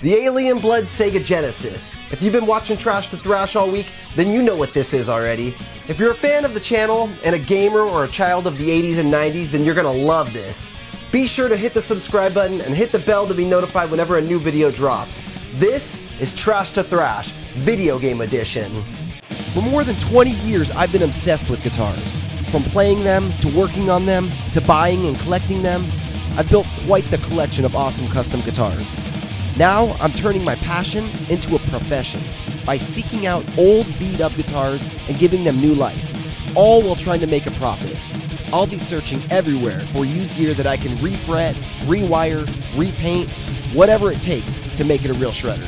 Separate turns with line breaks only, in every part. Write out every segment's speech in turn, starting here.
The Alien Blood Sega Genesis. If you've been watching Trash to Thrash all week, then you know what this is already. If you're a fan of the channel and a gamer or a child of the 80s and 90s, then you're gonna love this. Be sure to hit the subscribe button and hit the bell to be notified whenever a new video drops. This is Trash to Thrash, Video Game Edition. For more than 20 years, I've been obsessed with guitars. From playing them, to working on them, to buying and collecting them, I've built quite the collection of awesome custom guitars. Now, I'm turning my passion into a profession by seeking out old beat-up guitars and giving them new life, all while trying to make a profit. I'll be searching everywhere for used gear that I can refret, rewire, repaint, whatever it takes to make it a real shredder.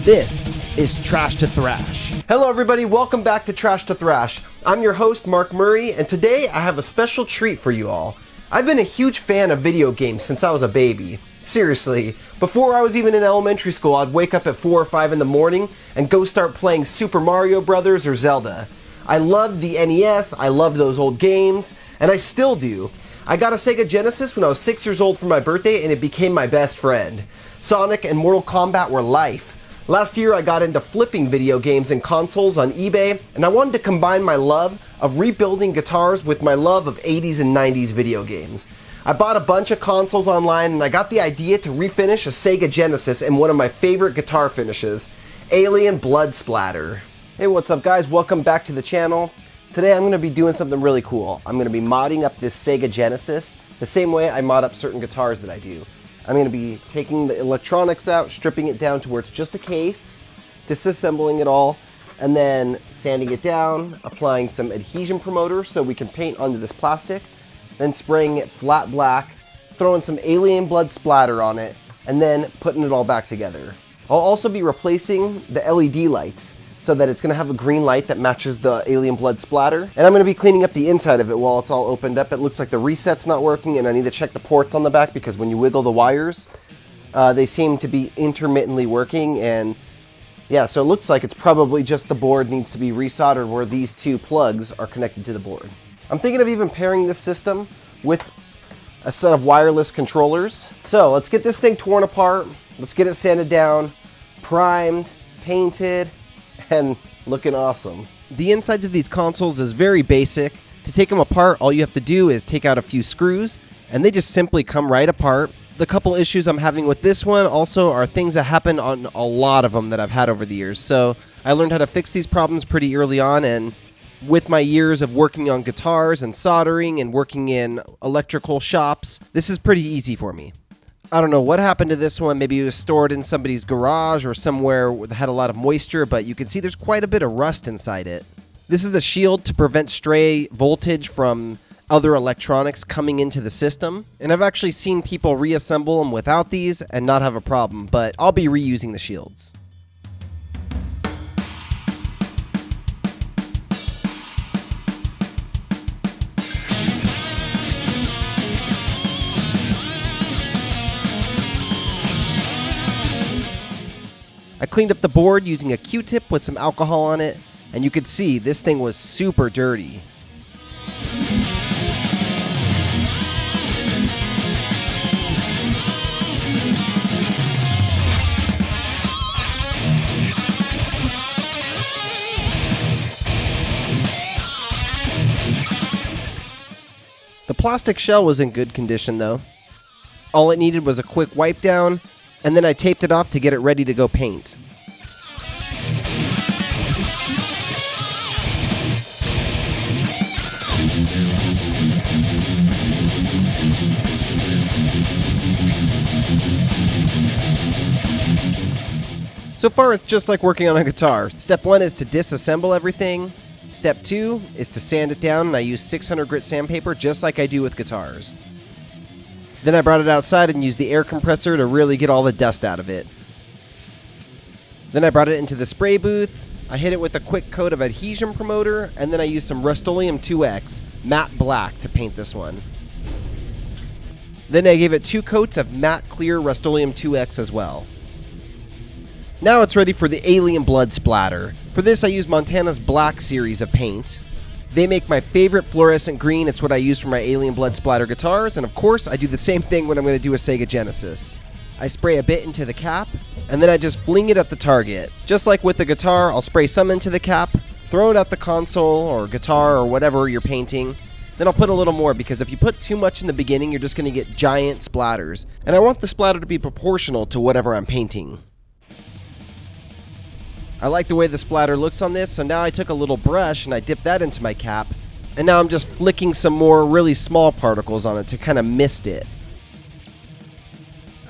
This is Trash to Thrash. Hello everybody, welcome back to Trash to Thrash. I'm your host, Mark Murray, and today I have a special treat for you all. I've been a huge fan of video games since I was a baby. Seriously, before I was even in elementary school, I'd wake up at 4 or 5 in the morning and go start playing Super Mario Brothers or Zelda. I loved the NES, I loved those old games, and I still do. I got a Sega Genesis when I was 6 years old for my birthday, and it became my best friend. Sonic and Mortal Kombat were life. Last year I got into flipping video games and consoles on eBay, and I wanted to combine my love of rebuilding guitars with my love of 80s and 90s video games. I bought a bunch of consoles online and I got the idea to refinish a Sega Genesis in one of my favorite guitar finishes, Alien Blood Splatter. Hey, what's up guys? Welcome back to the channel. Today I'm going to be doing something really cool. I'm going to be modding up this Sega Genesis the same way I mod up certain guitars that I do. I'm going to be taking the electronics out, stripping it down to where it's just a case, disassembling it all, and then sanding it down, applying some adhesion promoter so we can paint onto this plastic, then spraying it flat black, throwing some Alien Blood Splatter on it, and then putting it all back together. I'll also be replacing the LED lights so that it's going to have a green light that matches the Alien Blood Splatter. And I'm going to be cleaning up the inside of it while it's all opened up. It looks like the reset's not working, and I need to check the ports on the back because when you wiggle the wires, they seem to be intermittently working. And yeah, so it looks like it's probably just the board needs to be resoldered where these two plugs are connected to the board. I'm thinking of even pairing this system with a set of wireless controllers. So let's get this thing torn apart. Let's get it sanded down, primed, painted, and looking awesome. The insides of these consoles is very basic. To take them apart, all you have to do is take out a few screws, and they just simply come right apart. The couple issues I'm having with this one also are things that happen on a lot of them that I've had over the years. So I learned how to fix these problems pretty early on, and with my years of working on guitars and soldering and working in electrical shops, this is pretty easy for me. I don't know what happened to this one. Maybe it was stored in somebody's garage or somewhere that had a lot of moisture, but you can see there's quite a bit of rust inside it. This is the shield to prevent stray voltage from other electronics coming into the system. And I've actually seen people reassemble them without these and not have a problem, but I'll be reusing the shields. I cleaned up the board using a Q-tip with some alcohol on it, and you could see this thing was super dirty. The plastic shell was in good condition though. All it needed was a quick wipe down, and then I taped it off to get it ready to go paint. So far it's just like working on a guitar. Step 1 is to disassemble everything. Step 2 is to sand it down, and I use 600 grit sandpaper just like I do with guitars. Then I brought it outside and used the air compressor to really get all the dust out of it. Then I brought it into the spray booth. I hit it with a quick coat of adhesion promoter, and then I used some Rust-Oleum 2X matte black to paint this one. Then I gave it 2 coats of matte clear Rust-Oleum 2X as well. Now it's ready for the Alien Blood Splatter. For this I use Montana's Black series of paint. They make my favorite fluorescent green. It's what I use for my Alien Blood Splatter guitars, and of course I do the same thing when I'm going to do a Sega Genesis. I spray a bit into the cap, and then I just fling it at the target. Just like with the guitar, I'll spray some into the cap, throw it at the console or guitar or whatever you're painting. Then I'll put a little more, because if you put too much in the beginning, you're just going to get giant splatters. And I want the splatter to be proportional to whatever I'm painting. I like the way the splatter looks on this, so now I took a little brush and I dipped that into my cap. And now I'm just flicking some more really small particles on it to kind of mist it.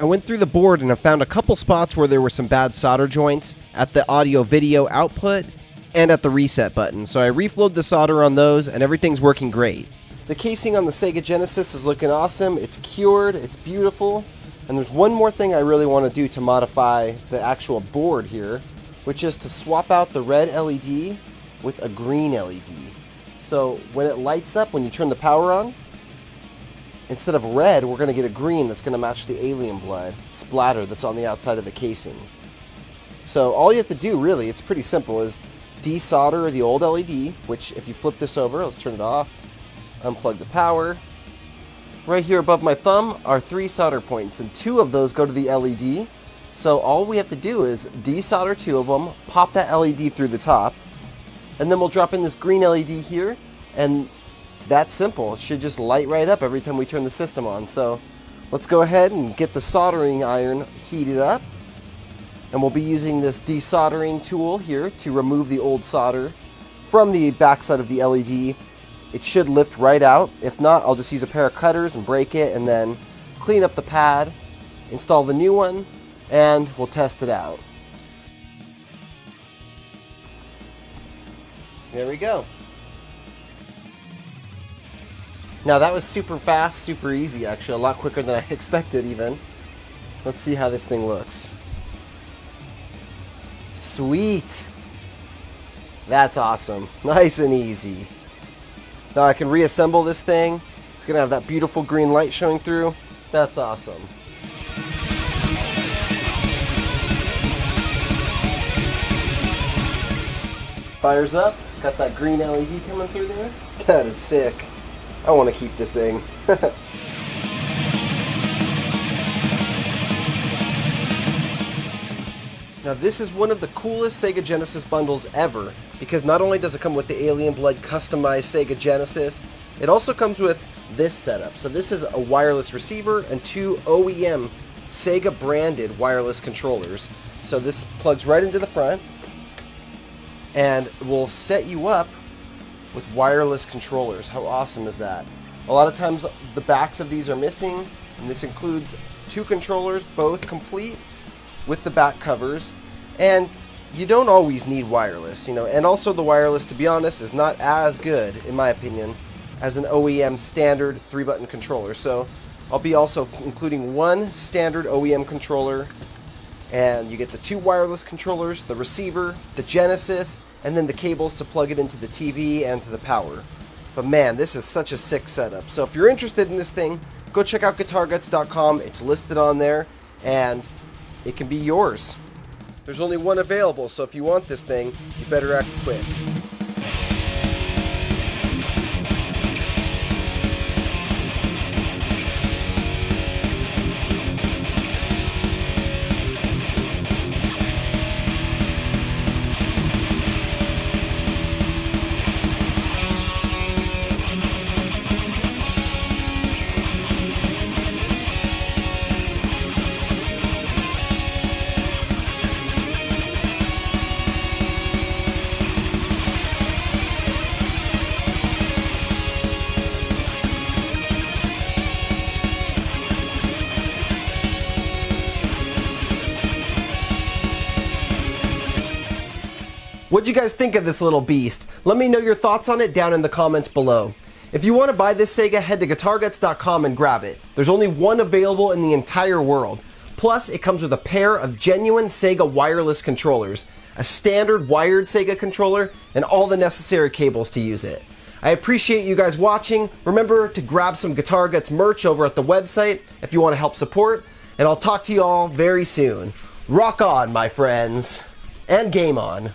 I went through the board and I found a couple spots where there were some bad solder joints at the audio-video output and at the reset button. So I reflowed the solder on those and everything's working great. The casing on the Sega Genesis is looking awesome. It's cured, it's beautiful. And there's one more thing I really want to do to modify the actual board here, which is to swap out the red LED with a green LED. So when it lights up, when you turn the power on, instead of red, we're going to get a green that's going to match the alien blood splatter that's on the outside of the casing. So all you have to do, really, it's pretty simple, is desolder the old LED, which if you flip this over, let's turn it off, unplug the power. Right here above my thumb are 3 solder points, and 2 of those go to the LED. So all we have to do is desolder 2 of them, pop that LED through the top, and then we'll drop in this green LED here, and it's that simple. It should just light right up every time we turn the system on. So let's go ahead and get the soldering iron heated up, and we'll be using this desoldering tool here to remove the old solder from the backside of the LED. It should lift right out. If not, I'll just use a pair of cutters and break it, and then clean up the pad, install the new one, and we'll test it out. There we go. Now that was super fast, super easy actually, a lot quicker than I expected even. Let's see how this thing looks. Sweet! That's awesome. Nice and easy. Now I can reassemble this thing. It's gonna have that beautiful green light showing through. That's awesome. Fires up. Got that green LED coming through there. That is sick. I want to keep this thing. Now this is one of the coolest Sega Genesis bundles ever, because not only does it come with the Alien Blood customized Sega Genesis, it also comes with this setup. So this is a wireless receiver and 2 OEM Sega branded wireless controllers. So this plugs right into the front and will set you up with wireless controllers. How awesome is that? A lot of times the backs of these are missing, and this includes 2 controllers, both complete with the back covers, and you don't always need wireless, you know, and also the wireless, to be honest, is not as good, in my opinion, as an OEM standard 3-button controller. So I'll be also including 1 standard OEM controller, and you get the 2 wireless controllers, the receiver, the Genesis, and then the cables to plug it into the TV and to the power. But man, this is such a sick setup. So if you're interested in this thing, go check out GuitarGuts.com. It's listed on there, and it can be yours. There's only 1 available, so if you want this thing, you better act quick. What'd you guys think of this little beast? Let me know your thoughts on it down in the comments below. If you want to buy this Sega, head to GuitarGuts.com and grab it. There's only 1 available in the entire world. Plus, it comes with a pair of genuine Sega wireless controllers, a standard wired Sega controller, and all the necessary cables to use it. I appreciate you guys watching. Remember to grab some Guitar Guts merch over at the website if you want to help support, and I'll talk to you all very soon. Rock on, my friends, and game on.